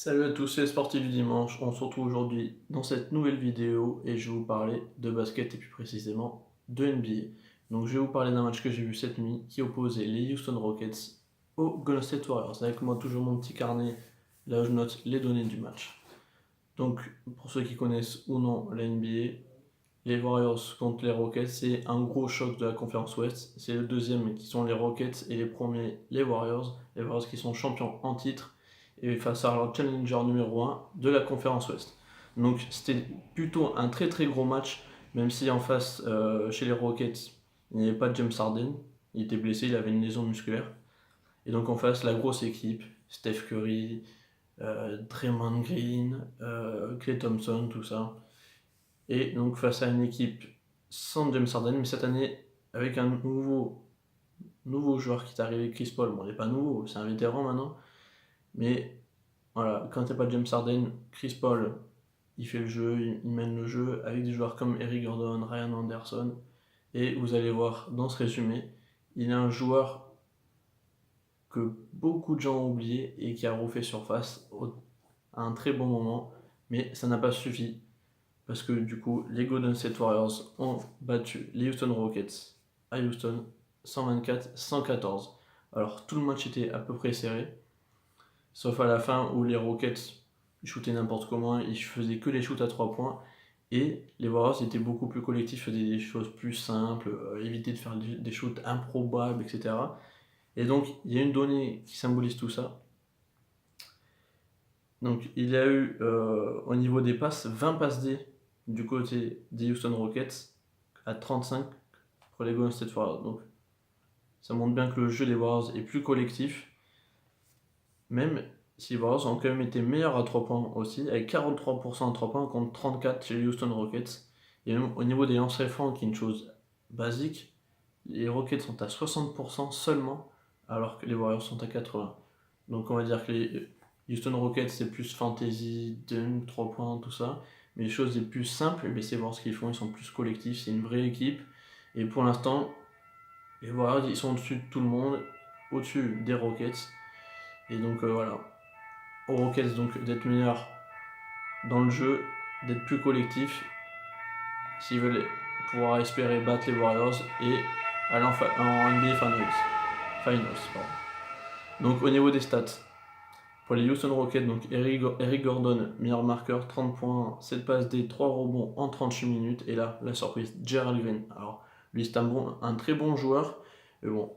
Salut à tous, c'est les sportifs du dimanche. On se retrouve aujourd'hui dans cette nouvelle vidéo et je vais vous parler de basket et plus précisément de NBA. Donc je vais vous parler d'un match que j'ai vu cette nuit qui opposait les Houston Rockets aux Golden State Warriors. Avec moi toujours mon petit carnet, là où je note les données du match. Donc pour ceux qui connaissent ou non la NBA, les Warriors contre les Rockets, c'est un gros choc de la conférence Ouest. C'est le deuxième qui sont les Rockets et les premiers les Warriors. Les Warriors qui sont champions en titre et face à leur challenger numéro 1 de la conférence Ouest. Donc c'était plutôt un très très gros match, même si en face chez les Rockets, il n'y avait pas de James Harden. Il était blessé, il avait une lésion musculaire. Et donc en face, la grosse équipe, Steph Curry, Draymond Green, Klay Thompson, tout ça. Et donc face à une équipe sans James Harden, mais cette année avec un nouveau joueur qui est arrivé, Chris Paul. Bon, il n'est pas nouveau, c'est un vétéran maintenant. Mais voilà, quand t'as pas James Harden, Chris Paul, il fait le jeu, il mène le jeu avec des joueurs comme Eric Gordon, Ryan Anderson. Et vous allez voir dans ce résumé, il est un joueur que beaucoup de gens ont oublié et qui a refait surface à un très bon moment. Mais ça n'a pas suffi. Parce que du coup, les Golden State Warriors ont battu les Houston Rockets à Houston 124-114. Alors tout le match était à peu près serré, sauf à la fin où les Rockets shootaient n'importe comment, ils faisaient que les shoots à 3 points, et les Warriors étaient beaucoup plus collectifs, faisaient des choses plus simples, évitaient de faire des shoots improbables, etc. Et donc il y a une donnée qui symbolise tout ça. Donc il y a eu au niveau des passes 20 passes D du côté des Houston Rockets à 35 pour les Golden State Warriors. Donc ça montre bien que le jeu des Warriors est plus collectif, même si les Warriors ont quand même été meilleurs à 3 points aussi, avec 43% à 3 points contre 34 chez les Houston Rockets. Et même au niveau des lancers francs, qui est une chose basique, les Rockets sont à 60% seulement, alors que les Warriors sont à 80%. Donc on va dire que les Houston Rockets c'est plus fantasy, dunk, 3 points, tout ça. Mais les choses les plus simples, c'est voir ce qu'ils font, ils sont plus collectifs, c'est une vraie équipe. Et pour l'instant, les Warriors ils sont au-dessus de tout le monde, au-dessus des Rockets. Et donc voilà, aux Rockets donc d'être meilleurs dans le jeu, d'être plus collectifs, s'ils veulent pouvoir espérer battre les Warriors et aller en NBA Finals. Donc au niveau des stats, pour les Houston Rockets, donc Eric Gordon, meilleur marqueur, 30 points, 7 passes D, 3 rebonds en 38 minutes. Et là, la surprise, Gerald Green. Alors, lui, c'est un très bon joueur. Mais bon,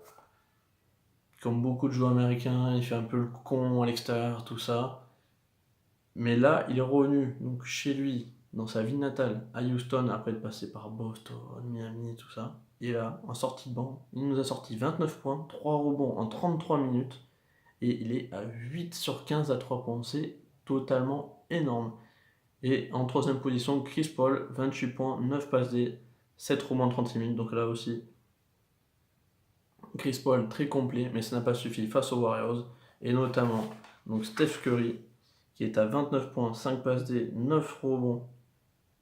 comme beaucoup de joueurs américains, il fait un peu le con à l'extérieur, tout ça. Mais là, il est revenu donc, chez lui, dans sa ville natale, à Houston, après être passé par Boston, Miami, tout ça. Et là, en sortie de banc, il nous a sorti 29 points, 3 rebonds en 33 minutes. Et il est à 8 sur 15 à 3 points. C'est totalement énorme. Et en troisième position, Chris Paul, 28 points, 9 passes D, 7 rebonds en 36 minutes. Donc là aussi, Chris Paul très complet, mais ça n'a pas suffi face aux Warriors. Et notamment, donc Steph Curry, qui est à 29 points, 5 passes D, 9 rebonds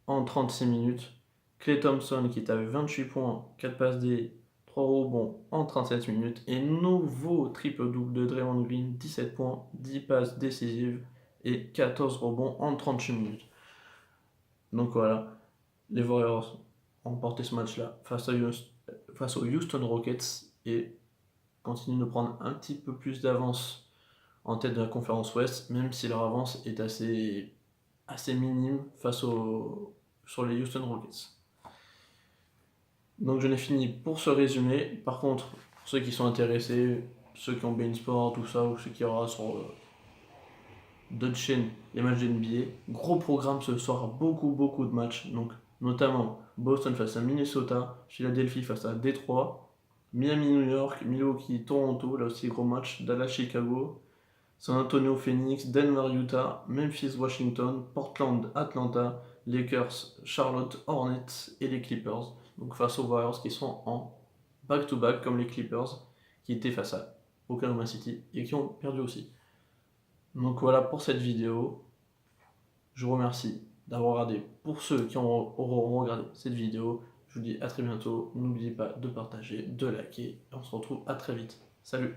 en 36 minutes. Klay Thompson, qui est à 28 points, 4 passes D, 3 rebonds en 37 minutes. Et nouveau triple-double de Draymond Green, 17 points, 10 passes décisives et 14 rebonds en 38 minutes. Donc voilà, les Warriors ont remporté ce match-là face aux Houston Rockets et continuent de prendre un petit peu plus d'avance en tête de la conférence Ouest, même si leur avance est assez minime sur les Houston Rockets. Donc je n'ai fini pour ce résumé. Par contre, pour ceux qui sont intéressés, ceux qui ont Bein Sport, tout ça, ou ceux qui aura sur d'autres chaînes, les matchs de NBA, gros programme ce soir, beaucoup de matchs. Donc notamment Boston face à Minnesota, Philadelphie face à Détroit, Miami New York, Milwaukee Toronto, là aussi gros match, Dallas Chicago, San Antonio Phoenix, Denver Utah, Memphis Washington, Portland Atlanta, Lakers Charlotte Hornets et les Clippers. Donc face aux Warriors qui sont en back-to-back comme les Clippers qui étaient face à Oklahoma City et qui ont perdu aussi. Donc voilà pour cette vidéo. Je vous remercie d'avoir regardé. Pour ceux qui auront regardé cette vidéo, je vous dis à très bientôt. N'oubliez pas de partager, de liker et on se retrouve à très vite. Salut!